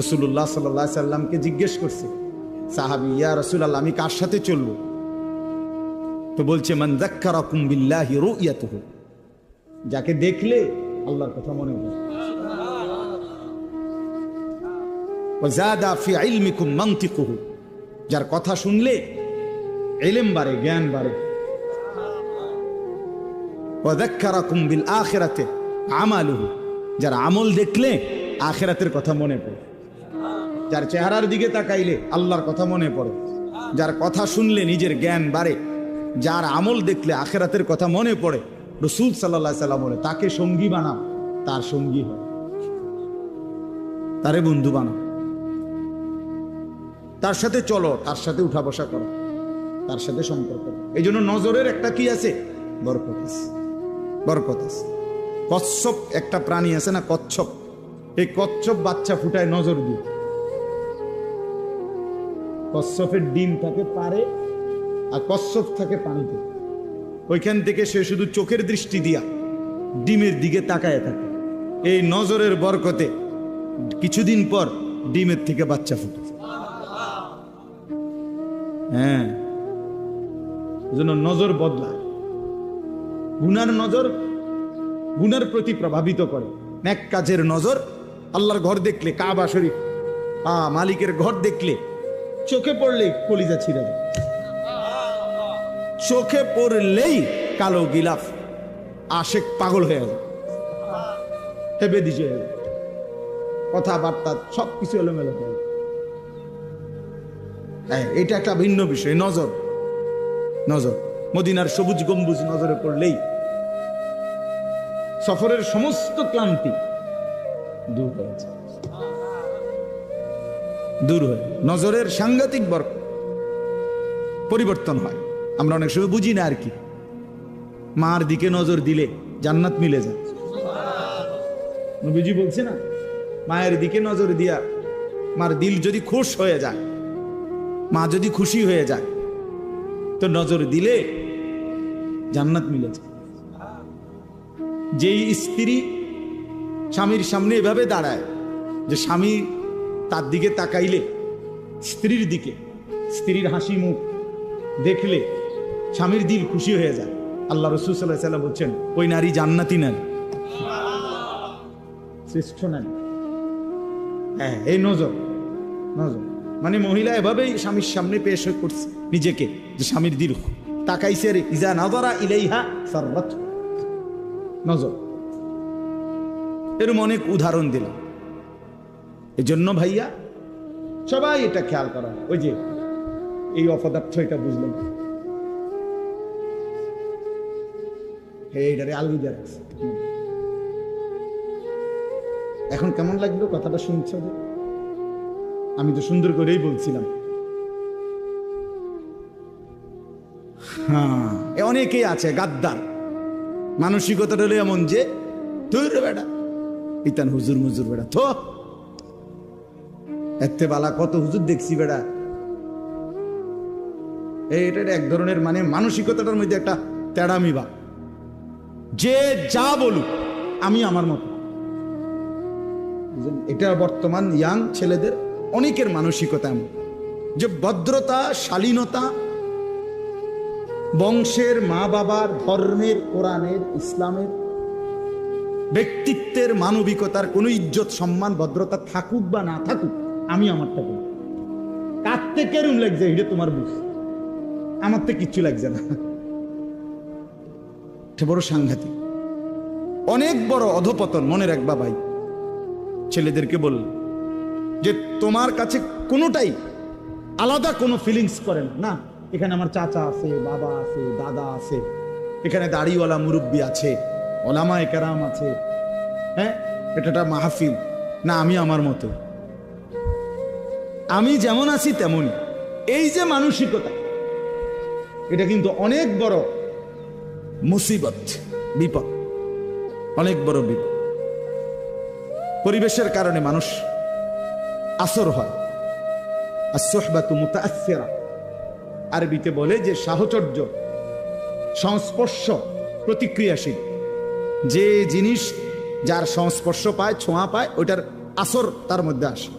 রাসূলুল্লাহ সাল্লাল্লাহু আলাইহি সাল্লামকে জিজ্ঞেস করছে সাহাবী, ইয়া রাসূলুল্লাহ, আমি কার সাথে চলবো? তো বলছে, মান যাক্কারাকুম বিল্লাহি রুয়াতুহু, যাকে দেখলে আল্লাহর কথা মনে পড়ে। ওয়া যাদা ফি ইলমিকুম মানতিকুহু, যার কথা শুনলে ইলম বাড়ে, জ্ঞান বাড়ে। ওয়া যাক্কারাকুম বিল আখিরাতি আমালুহু, যার আমল দেখলে আখিরাতের কথা মনে পড়ে। যার চেহারার দিকে তাকাইলে আল্লাহর কথা মনে পড়ে, যার কথা শুনলে নিজের জ্ঞান বাড়ে, যার আমল দেখলে আখিরাতের কথা মনে পড়ে। রাসূল সাল্লাল্লাহু আলাইহি সাল্লাম বলে, তাকে সঙ্গী বানাও, তার সঙ্গী হয়, তারে বন্ধু বানাও, তার সাথে চলো, তার সাথে উঠা বসা করো, তার সাথে সম্পর্ক। এই জন্য নজরের একটা কি আছে? বরকত আছে, বরকত আছে। কচ্ছপ একটা প্রাণী আছে না, কচ্ছপ, এই কচ্ছপ বাচ্চা ফুটায় নজর দিয়ে। কচ্ছপের ডিম থাকে পারে, আর কচ্ছপ থাকে পানিতে। ওইখান থেকে সে শুধু চোখের দৃষ্টি দিয়া ডিমের দিকে তাকায় থাকে। এই নজরের বরকতে কিছুদিন পর ডিমের থেকে বাচ্চা ফুটে। হ্যাঁ, এজন্য নজর বদলায়। গুনার নজর গুনার প্রতি প্রভাবিত করে, নেক কাজের নজর। আল্লাহর ঘর দেখলে, কাবা শরীফ, মালিকের ঘর দেখলে চোখে পড়লেই কলিজা ছিঁড়ে যায়। চোখে পড়লেই কালো গিলাফ আশেক পাগল হয়ে যায়, হেবে দিছে, কথাবার্তা সবকিছু এলোমেলো হয়ে যায়। এটা একটা ভিন্ন বিষয়, নজর। নজর, মদিনার সবুজ গম্বুজ নজরে পড়লেই সফরের সমস্ত ক্লান্তি দূর হয়েছে, দূর হয়ে নজরের সাংঘাতিক বরকত পরিবর্তন হয়। আমরা অনেক সময় বুঝি না আর কি। মার দিকে নজর দিলে জান্নাত মিলে যায়। নবীজি বলছে না, মায়ের দিকে নজর দিয়া মার দিল যদি খুশ হয়ে যায়, মা যদি খুশি হয়ে যায়, তো নজর দিলে জান্নাত মিলে যায়। যেই স্ত্রী স্বামীর সামনে এভাবে দাঁড়ায় যে স্বামী তার দিকে তাকাইলে, স্ত্রীর দিকে, স্ত্রীর হাসি মুখ দেখলে স্বামীর দিল খুশি হয়ে যায়, আল্লাহ রাসূল সাল্লাল্লাহু আলাইহি ওয়াসাল্লাম বলছেন, ওই নারী জান্নাতি নারী, শ্রেষ্ঠ নারী। হ্যাঁ, এই নজর। নজর মানে মহিলা এভাবেই স্বামীর সামনে পেশ করছে নিজেকে, যে স্বামীর দিল তাকাইছে, রে ইজা নাযারা ইলাইহা সাররাত। নজর, এরকম অনেক উদাহরণ দিলাম। এজন্য ভাইয়া সবাই এটা খেয়াল করা। ওই যে এই অপদার্থ, এটা বুঝলাম, এইটারে আলবিদা রাখছে। এখন কেমন লাগলো কথাটা শুনছ? আমি তো সুন্দর করেই বলছিলাম। হ্যাঁ, অনেকেই আছে গাদ্দার, মানসিকতাটা হলো এমন যে তুই রে বেটা, ইতান হুজুর মুজুর বেটা, তো এতে বালা কত হুজুর দেখছি বেটা। এটা এক ধরনের মানে মানসিকতাটার মধ্যে একটা তেড়ামি বা, যে যা বলুক আমি আমার মতো। এটা বর্তমান ইয়াং ছেলেদের অনেকের মানসিকতা এমন, যে ভদ্রতা, শালীনতা, বংশের, মা বাবার, ধর্মের, কোরআনের, ইসলামের, ব্যক্তিত্বের, মানবিকতার কোনো ইজ্জত, সম্মান, ভদ্রতা থাকুক বা না থাকুক, আমি আমারটা করি। কাঁদতে কেরম লাগছে এটা তোমার বুঝ, আমার তো কিচ্ছু লাগছে না। এটা বড় সাংঘাতিক, অনেক বড় অধপতন। মনে রাখবা ভাই, ছেলেদেরকে বল যে তোমার কাছে কোনোটাই আলাদা কোনো ফিলিংস করে না। এখানে আমার চাচা আছে, বাবা আছে, দাদা আছে, এখানে দাড়িওয়ালা মুরব্বী আছে, ওলামায়ে কেরাম আছে, হ্যাঁ, এটা মাহফিল না, আমি আমার মতো, আমি যেমন আছি তেমনই। এই যে মানসিকতা, এটা কিন্তু অনেক বড় মুসিবত, বিপদ, অনেক বড় বিপদ। পরিবেশের কারণে মানুষ আসর হয়। as-suhbatu muta'aththira, আরবিতে বলে যে সাহচর্য, সংস্পর্শ প্রতিক্রিয়াশীল। যে জিনিস যার সংস্পর্শ পায়, ছোঁয়া পায়, ওইটার আসর তার মধ্যে আসে।